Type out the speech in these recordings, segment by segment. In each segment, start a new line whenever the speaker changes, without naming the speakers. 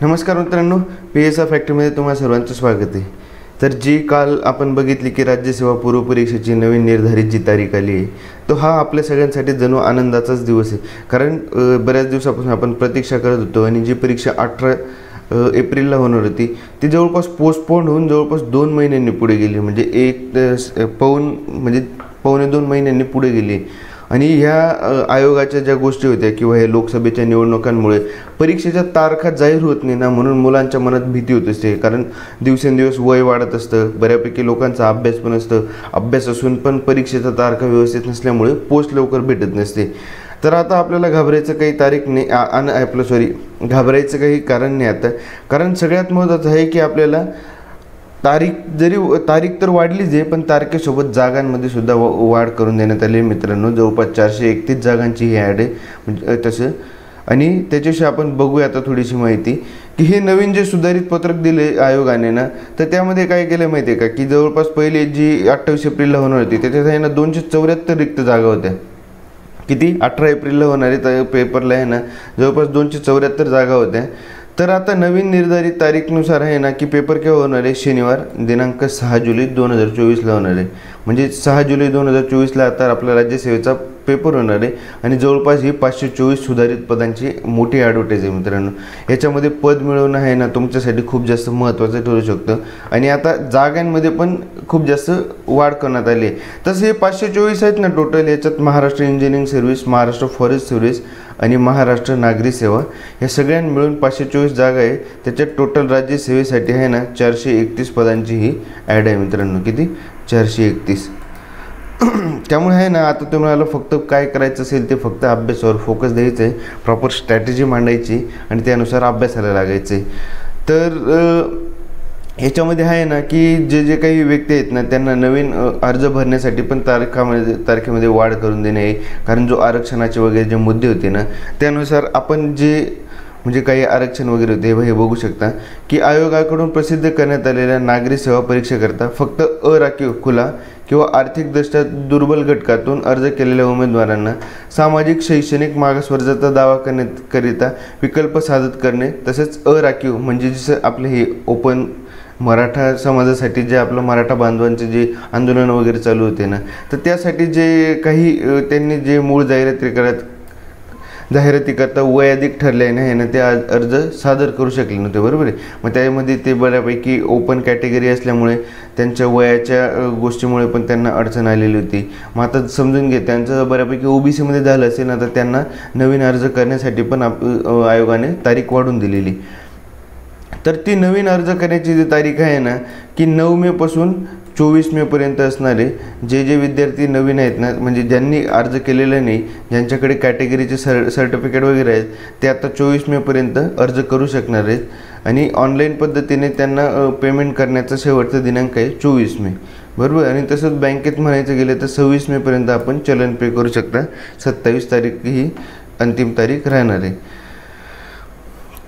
नमस्कार मित्रांनो, PSR फॅक्टरीमध्ये तुम्हा सर्वांचं स्वागत आहे। तर जी काल आपण बघितली की राज्यसेवा पूर्व परीक्षेची नवीन निर्धारित जी तारीख आली आहे, तो हा आपल्या सगळ्यांसाठी जणू आनंदाचाच दिवस आहे। कारण बऱ्याच दिवसापासून आपण प्रतीक्षा करत होतो आणि जी परीक्षा 18 एप्रिलला होणार होती ती जवळपास पोस्टपोन होऊन जवळपास 2 महिन्यांनी पुढे गेली, म्हणजे पावणे 2 महिन्यांनी पुढे गेली। आणि ह्या आयोगाच्या ज्या गोष्टी होत्या किंवा हे लोकसभेच्या निवडणुकांमुळे परीक्षेच्या तारखा जाहीर होत नाही ना, म्हणून मुलांच्या मनात भीती होत असते। कारण दिवसेंदिवस वय वाढत असतं, बऱ्यापैकी लोकांचा अभ्यास पण असतं, अभ्यास असून पण परीक्षेचा तारखा व्यवस्थित नसल्यामुळे पोस्ट लवकर भेटत नसते। तर आता आपल्याला घाबरायचं काही तारीख नाही, घाबरायचं काही कारण नाही आता। कारण सगळ्यात महत्त्वाचं आहे की आपल्याला तारीख तर वाढलीच आहे, पण तारखेसोबत जागांमध्ये सुद्धा वाढ करून देण्यात आली मित्रांनो। जवळपास 431 जागांची ही ॲड आहे म्हणजे तसं। आणि त्याच्याविषयी आपण बघूया आता थोडीशी माहिती की हे नवीन जे सुधारित पत्रक दिले आयोगाने ना, तर त्यामध्ये काय केलं माहिती आहे का की जवळपास पहिले जी 28 एप्रिलला होणार होती त्याच्यात आहे ना 274 रिक्त जागा होत्या। किती? 18 एप्रिलला होणारे पेपरला आहे ना जवळपास 274 जागा होत्या। तर आता नवीन निर्धारित तारीखनुसार आहे ना की पेपर केव्हा होणार आहे? शनिवार दिनांक 6 जुलै 2024ला होणार आहे। म्हणजे 6 जुलै 2024ला आता आपल्या राज्यसेवेचा पेपर होणार आहे आणि जवळपास ही 524 सुधारित पदांची मोठी ॲडव्हर्टाईज आहे मित्रांनो। याच्यामध्ये पद मिळवणं आहे ना तुमच्यासाठी खूप जास्त महत्त्वाचं ठरू शकतं आणि आता जागांमध्ये पण खूप जास्त वाढ करण्यात आली आहे। तसं हे 524 आहेत ना टोटल, याच्यात Maharashtra engineering service, Maharashtra forest service आणि महाराष्ट्र नागरी सेवा या सगळ्यां मिळून 524 जागा आहे। त्याच्यात टोटल राज्यसेवेसाठी आहे ना 431 पदांची ही ॲड आहे मित्रांनो। किती? 431। त्यामुळे आहे ना आता तुम्हाला फक्त काय करायचं असेल ते फक्त अभ्यासावर फोकस द्यायचं आहे, प्रॉपर स्ट्रॅटेजी मांडायची आणि त्यानुसार अभ्यासाला लागायचं आहे। तर ह्याच्यामध्ये आहे ना की जे काही व्यक्ती आहेत ना त्यांना नवीन अर्ज भरण्यासाठी पण तारखेमध्ये वाढ करून देणे आहे। कारण जो आरक्षणाचे वगैरे जे मुद्दे होते ना त्यानुसार आपण म्हणजे काही आरक्षण वगैरे होते हे बघू शकता की आयोगाकडून प्रसिद्ध करण्यात आलेल्या नागरी सेवा परीक्षेकरता फक्त अराखीव खुला किंवा आर्थिकदृष्ट्या दुर्बल घटकातून अर्ज केलेल्या उमेदवारांना सामाजिक शैक्षणिक मागासवर्जाचा दावा करण्याकरिता विकल्प सादर करणे, तसेच अराखीव म्हणजे जसं आपले हे ओपन मराठा समाजासाठी जे आपलं मराठा बांधवांचे जे आंदोलन वगैरे चालू होते ना, तर त्यासाठी जे काही त्यांनी जे मूळ जाहिरातीकरता वय अधिक ठरल्याने आहे ना ते अर्ज सादर करू शकले नव्हते, बरोबर आहे। मग त्यामध्ये ते बऱ्यापैकी ओपन कॅटेगरी असल्यामुळे त्यांच्या वयाच्या गोष्टीमुळे पण त्यांना अडचण आलेली होती। मग आता समजून घे त्यांचं बऱ्यापैकी OBC मध्ये झालं असेल ना तर त्यांना नवीन अर्ज करण्यासाठी पण आयोगाने तारीख वाढवून दिलेली। तर ती नवीन अर्ज करण्याची जी तारीख आहे ना की 9 मे पासून 24 मे पर्यंत असणार आहे। जे विद्यार्थी नवीन आहेत ना, म्हणजे ज्यांनी अर्ज केलेला नाही, ज्यांच्याकडे कॅटेगरीचे सर्टिफिकेट वगैरे आहेत, ते आता 24 मे पर्यंत अर्ज करू शकणार आहेत। आणि ऑनलाईन पद्धतीने त्यांना पेमेंट करण्याचा शेवटचा दिनांक आहे 24 मे, बरोबर। आणि तसंच बँकेत म्हणायचं गेलं तर 26 मे पर्यंत आपण चलन पे करू शकता। 27 तारीख ही अंतिम तारीख राहणार आहे।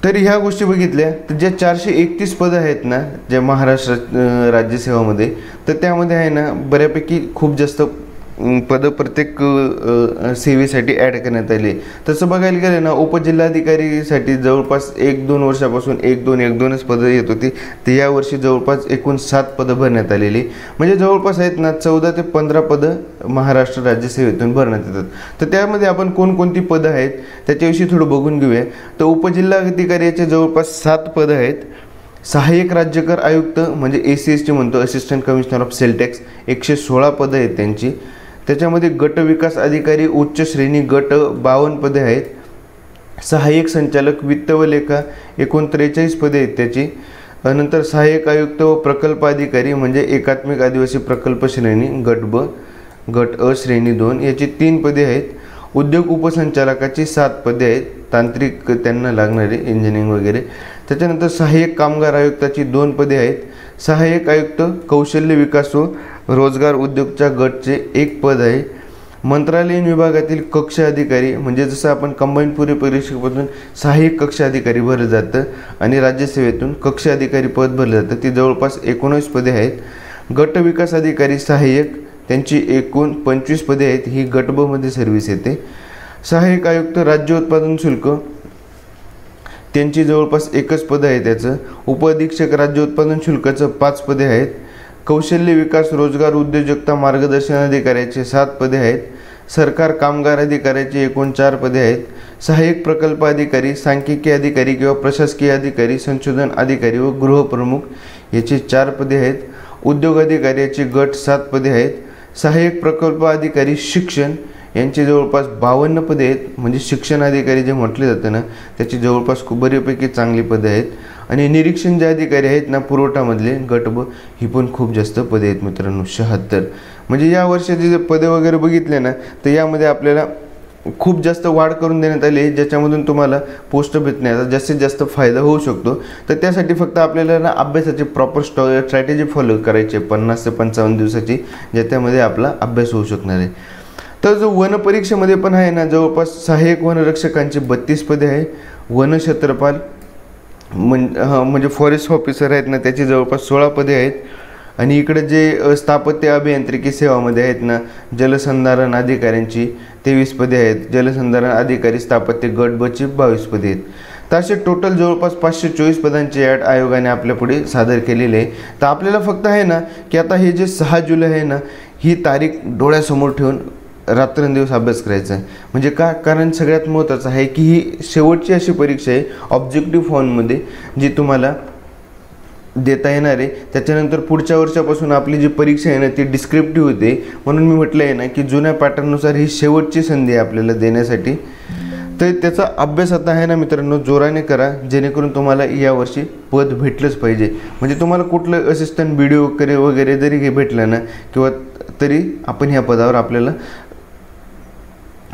तर ह्या गोष्टी बघितल्या तर ज्या 431 पदं आहेत ना ज्या महाराष्ट्र राज्यसेवामध्ये, तर त्यामध्ये आहे ना बऱ्यापैकी खूप जास्त पदं प्रत्येक सेवेसाठी ॲड करण्यात आली। तसं बघायला गेलं ना उपजिल्हाधिकारीसाठी जवळपास 1-2 वर्षापासून 1-2च पदं येत होती, तर यावर्षी जवळपास एकूण 7 पदं भरण्यात आलेली। म्हणजे जवळपास आहेत ना 14 ते 15 पदं महाराष्ट्र राज्यसेवेतून भरण्यात येतात। तर त्यामध्ये आपण कोणकोणती पदं आहेत त्याच्याविषयी थोडं बघून घेऊया। तर उपजिल्हाधिकाऱ्याचे जवळपास 7 पदं आहेत। सहाय्यक राज्यकर आयुक्त म्हणजे ACST म्हणतो, assistant commissioner of sale tax, 116 पदं आहेत त्यांची। त्याच्यामध्ये गट विकास अधिकारी उच्च श्रेणी गट 52 पदे आहेत। सहाय्यक संचालक वित्त व लेखा एकूण 43 पदे आहेत त्याची। नंतर सहाय्यक आयुक्त व प्रकल्प अधिकारी म्हणजे एकात्मिक आदिवासी प्रकल्प श्रेणी गट ब, गट अ श्रेणी 2 याची 3 पदे आहेत। उद्योग उपसंचालकाची 7 पदे आहेत, तांत्रिक त्यांना लागणारे इंजिनिअरिंग वगैरे। त्याच्यानंतर सहाय्यक कामगार आयुक्ताची 2 पदे आहेत। सहाय्यक आयुक्त कौशल्य विकास व रोजगार उद्योगच्या गटचे 1 पद आहे। मंत्रालयीन विभागातील कक्ष अधिकारी म्हणजे जसं आपण कंबाईंड पूर्व परीक्षेपासून सहाय्यक कक्ष अधिकारी भरलं जातं आणि राज्यसेवेतून कक्ष अधिकारी पद भरलं जातं, ती जवळपास 19 पदे आहेत। गट विकास अधिकारी सहाय्यक त्यांची एकूण 25 पदे आहेत, ही गट ब मध्ये सर्व्हिस येते। सहाय्यक आयुक्त राज्य उत्पादन शुल्क त्यांची जवळपास एकच पद आहे त्याचं. उपअधीक्षक राज्य उत्पादन शुल्काचं 5 पदे आहेत. कौशल्य विकास रोजगार उद्योजकता मार्गदर्शन अधिकाऱ्याचे 7 पदे आहेत. सरकार कामगार अधिकाऱ्याची एकूण 4 पदे आहेत. सहाय्यक प्रकल्प अधिकारी, सांख्यिकी अधिकारी किंवा प्रशासकीय अधिकारी, संशोधन अधिकारी व गृहप्रमुख याची 4 पदे आहेत. उद्योग अधिकारी याची गट 7 पदे आहेत. सहाय्यक प्रकल्प अधिकारी शिक्षण यांची जवळपास 52 पदे आहेत. म्हणजे शिक्षण अधिकारी जे म्हटले जातं ना, त्याची जवळपास खूप बऱ्यापैकी चांगली पदे आहेत. आणि निरीक्षण जे अधिकारी आहेत ना पुरवठामधले गट ब, ही पण खूप जास्त पदे आहेत मित्रांनो, 76. म्हणजे या वर्षाचे जे पदे वगैरे बघितले ना, तर यामध्ये आपल्याला खूप जास्त वाढ करून देण्यात आली, ज्याच्यामधून तुम्हाला पोस्ट भेटण्याचा जास्तीत जास्त फायदा होऊ शकतो. तर त्यासाठी फक्त आपल्याला ना अभ्यासाची प्रॉपर स्ट्रॅटेजी फॉलो करायची आहे 50 ते 55 दिवसाची, ज्याच्यामध्ये आपला अभ्यास होऊ शकणार आहे. तर जो वन परीक्षेमध्ये पण आहे ना, जवळपास सहाय्यक वनरक्षकांची 32 पदे आहे. वनक्षेत्रपाल म्हणजे फॉरेस्ट ऑफिसर आहेत ना, त्याची जवळपास 16 पदे आहेत. आणि इकडे जे स्थापत्य अभियांत्रिकी सेवामध्ये आहेत ना, जलसंधारण अधिकाऱ्यांची 23 पदे आहेत. जलसंधारण अधिकारी स्थापत्य गट बची 22 पदे आहेत. तर असे टोटल जवळपास 524 पदांची ॲड आयोगाने आपल्यापुढे सादर केलेले आहे. तर आपल्याला फक्त आहे ना की आता हे जे 6 जुलै आहे ना, ही तारीख डोळ्यासमोर ठेवून रात्रंदिवस अभ्यास करायचा आहे. म्हणजे का, कारण सगळ्यात महत्त्वाचं आहे की ही शेवटची अशी परीक्षा आहे ऑब्जेक्टिव्ह फॉर्ममध्ये जी तुम्हाला देता येणार आहे. त्याच्यानंतर पुढच्या वर्षापासून आपली जी परीक्षा आहे ना, ती डिस्क्रिप्टिव्ह होते. म्हणून मी म्हटलं आहे ना की जुन्या पॅटर्ननुसार ही शेवटची संधी आहे आपल्याला देण्यासाठी. तर त्याचा अभ्यास आता आहे ना मित्रांनो, जोराने करा, जेणेकरून तुम्हाला यावर्षी पद भेटलंच पाहिजे. म्हणजे तुम्हाला कुठलं असिस्टंट BDO वगैरे जरी भेटलं ना, किंवा तरी आपण ह्या पदावर आपल्याला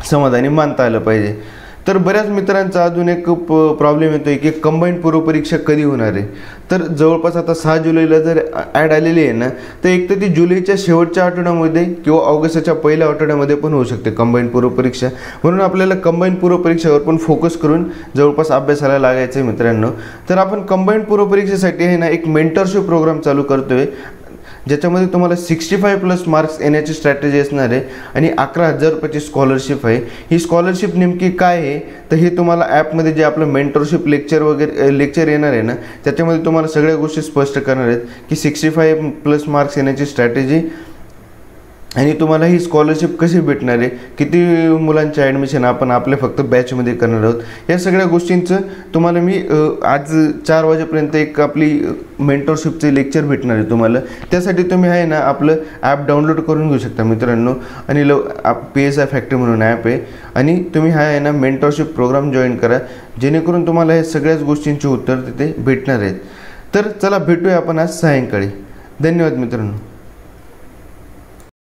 समाधानी मानता आलं पाहिजे. तर बऱ्याच मित्रांचा अजून एक प्रॉब्लेम येतो आहे की कंबाईंड पूर्वपरीक्षा कधी होणार आहे. तर जवळपास आता 6 जुलैला जर ॲड आलेली आहे ना, तर एक तर ती जुलैच्या शेवटच्या आठवड्यामध्ये किंवा ऑगस्टच्या पहिल्या आठवड्यामध्ये पण होऊ शकते कंबाईंड पूर्वपरीक्षा. म्हणून आपल्याला कंबाईंड पूर्वपरीक्षेवर पण फोकस करून जवळपास अभ्यासाला लागायचं आहे मित्रांनो. तर आपण कंबाईंड पूर्वपरीक्षेसाठी आहे ना एक मेंटरशिप प्रोग्राम चालू करतो आहे, ज्याच्यामध्ये तुम्हाला 65+ मार्क्स येण्याची स्ट्रॅटेजी असणार आहे. आणि 11,000 रुपयाची स्कॉलरशिप आहे. ही स्कॉलरशिप नेमकी काय आहे, तर हे तुम्हाला ॲपमध्ये जे आपलं मेंटरशिप लेक्चर येणार आहे ना, त्याच्यामध्ये तुम्हाला सगळ्या गोष्टी स्पष्ट करणार आहेत की 65+ मार्क्स येण्याची स्ट्रॅटेजी, आणि तुम्हाला ही स्कॉलरशिप कशी भेटणार आहे, किती मुलांचे ॲडमिशन आपण आपल्या फक्त बॅचमध्ये करणार आहोत, या सगळ्या गोष्टींचं तुम्हाला मी आज 4 वाजेपर्यंत एक आपली मेंटरशिपचे लेक्चर भेटणार आहे तुम्हाला. त्यासाठी तुम्ही आहे ना आपलं ॲप डाउनलोड करून घेऊ शकता मित्रांनो. आणि PSI फॅक्टरी म्हणून ॲप आहे, आणि तुम्ही हा आहे ना मेंटरशिप प्रोग्राम जॉईन करा, जेणेकरून तुम्हाला हे सगळ्याच गोष्टींचे उत्तर तिथे भेटणार आहेत. तर चला भेटूया आपण आज सायंकाळी. धन्यवाद मित्रांनो.